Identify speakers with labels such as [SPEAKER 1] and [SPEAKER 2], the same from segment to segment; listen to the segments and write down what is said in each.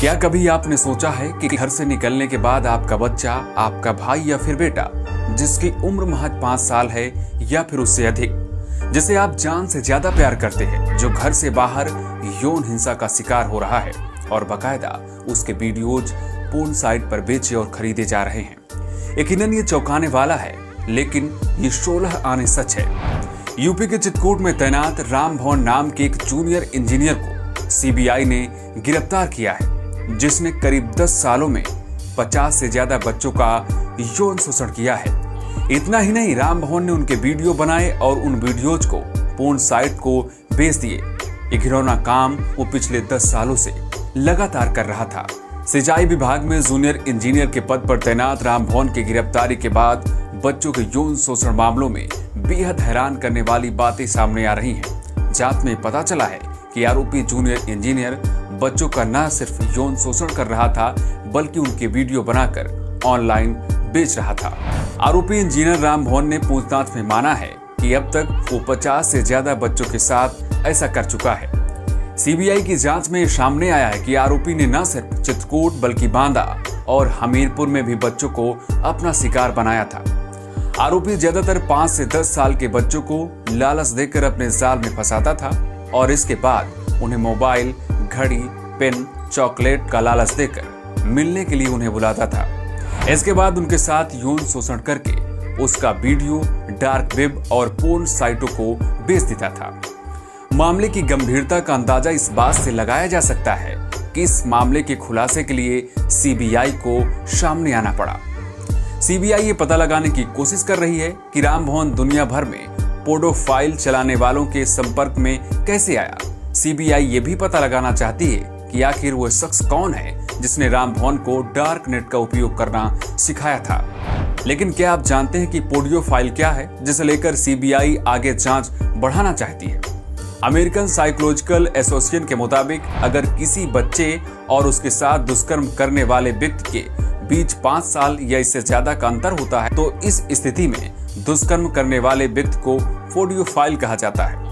[SPEAKER 1] क्या कभी आपने सोचा है कि घर से निकलने के बाद आपका बच्चा, आपका भाई या फिर बेटा, जिसकी उम्र महज 5 साल है या फिर उससे अधिक, जिसे आप जान से ज्यादा प्यार करते हैं, जो घर से बाहर यौन हिंसा का शिकार हो रहा है और बकायदा उसके वीडियोज पोर्न साइट पर बेचे और खरीदे जा रहे हैं। यकीनन ये चौंकाने वाला है, लेकिन ये 16 आने सच है। यूपी के चित्रकूट में तैनात राम भवन नाम के एक जूनियर इंजीनियर को सीबीआई ने गिरफ्तार किया है, जिसने करीब 10 सालों में 50 से ज्यादा बच्चों का यौन शोषण किया है। इतना ही नहीं, राम भवन ने उनके वीडियो बनाए और उन वीडियोज को पोर्न साइट को बेच दिए। ये घिनौना काम वो पिछले 10 सालों से लगातार कर रहा था। सिंचाई विभाग में जूनियर इंजीनियर के पद पर तैनात राम भवन की गिरफ्तारी के बाद बच्चों के यौन शोषण मामलों में बेहद हैरान करने वाली बातें सामने आ रही हैं। जांच में पता चला है कि आरोपी जूनियर इंजीनियर बच्चों का न सिर्फ यौन शोषण कर रहा था, बल्कि उनके वीडियो बनाकर ऑनलाइन बेच रहा था। आरोपी इंजीनियर राम भवन ने पूछताछ में माना है कि अब तक वो 50 से ज्यादा बच्चों के साथ ऐसा कर चुका है। सीबीआई की जांच में सामने आया है कि आरोपी ने न सिर्फ चित्रकूट बल्कि बांदा और हमीरपुर में भी बच्चों को अपना शिकार बनाया था। आरोपी ज्यादातर 5 से 10 साल के बच्चों को लालच देकर अपने जाल में फंसाता था और इसके बाद उन्हें मोबाइल, घड़ी, पेन, चॉकलेट का लालच देकर मिलने के लिए उन्हें बुलाता था। इसके बाद उनके साथ यौन शोषण करके उसका वीडियो डार्क वेब और पोर्न साइटों को बेच देता था। मामले की गंभीरता का अंदाजा इस बात से लगाया जा सकता है कि इस मामले के खुलासे के लिए सीबीआई को सामने आना पड़ा। सीबीआई ये पता लगाने की कोशिश कर रही है कि राम भवन दुनिया भर में पोडोफाइल चलाने वालों के संपर्क में कैसे आया। सीबीआई ये भी पता लगाना चाहती है कि आखिर वो शख्स कौन है जिसने राम भवन को डार्क नेट का उपयोग करना सिखाया था। लेकिन क्या आप जानते हैं कि पोडियोफाइल क्या है, जिसे लेकर सीबीआई आगे जांच बढ़ाना चाहती है? अमेरिकन साइकोलॉजिकल एसोसिएशन के मुताबिक अगर किसी बच्चे और उसके साथ दुष्कर्म करने वाले व्यक्ति के बीच 5 साल या इससे ज्यादा का अंतर होता है, तो इस स्थिति में दुष्कर्म करने वाले व्यक्ति को पोडियोफाइल कहा जाता है।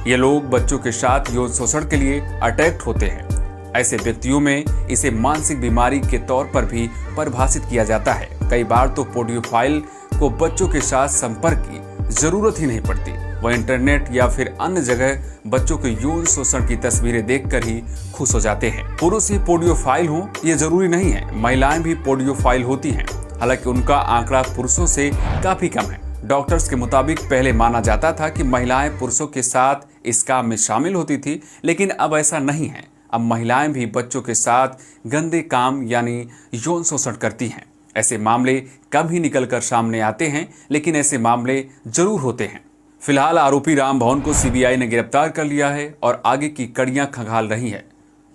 [SPEAKER 1] ये लोग बच्चों के साथ यौन शोषण के लिए अट्रैक्ट होते हैं। ऐसे व्यक्तियों में इसे मानसिक बीमारी के तौर पर भी परिभाषित किया जाता है। कई बार तो पोडियोफाइल को बच्चों के साथ संपर्क की जरूरत ही नहीं पड़ती, वह इंटरनेट या फिर अन्य जगह बच्चों के यौन शोषण की तस्वीरें देखकर ही खुश हो जाते हैं। पुरुष ही पोडियोफाइल हो ये जरूरी नहीं है, महिलाएं भी पोडियोफाइल होती हैं, हालांकि उनका आंकड़ा पुरुषों से काफी कम है। डॉक्टर्स के मुताबिक पहले माना जाता था कि महिलाएं पुरुषों के साथ इस काम में शामिल होती थी, लेकिन अब ऐसा नहीं है। अब महिलाएं भी बच्चों के साथ गंदे काम यानी यौन शोषण करती हैं। ऐसे मामले कम ही निकलकर सामने आते हैं, लेकिन ऐसे मामले जरूर होते हैं। फिलहाल आरोपी राम भवन को सीबीआई ने गिरफ्तार कर लिया है और आगे की कड़ियां खंगाल रही है।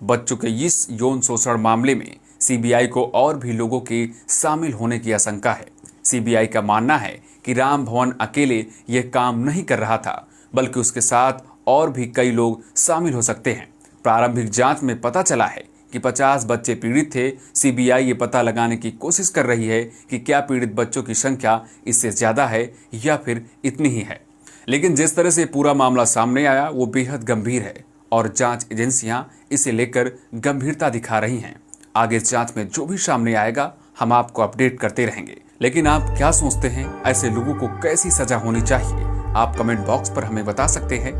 [SPEAKER 1] बच्चों के इस यौन शोषण मामले में सीबीआई को और भी लोगों के शामिल होने की आशंका है। सीबीआई का मानना है कि राम भवन अकेले यह काम नहीं कर रहा था, बल्कि उसके साथ और भी कई लोग शामिल हो सकते हैं। प्रारंभिक जांच में पता चला है कि 50 बच्चे पीड़ित थे। सीबीआई ये पता लगाने की कोशिश कर रही है कि क्या पीड़ित बच्चों की संख्या इससे ज्यादा है या फिर इतनी ही है। लेकिन जिस तरह से पूरा मामला सामने आया वो बेहद गंभीर है और जांच एजेंसियां इसे लेकर गंभीरता दिखा रही हैं। आगे जांच में जो भी सामने आएगा हम आपको अपडेट करते रहेंगे। लेकिन आप क्या सोचते हैं, ऐसे लोगों को कैसी सजा होनी चाहिए? आप कमेंट बॉक्स पर हमें बता सकते हैं।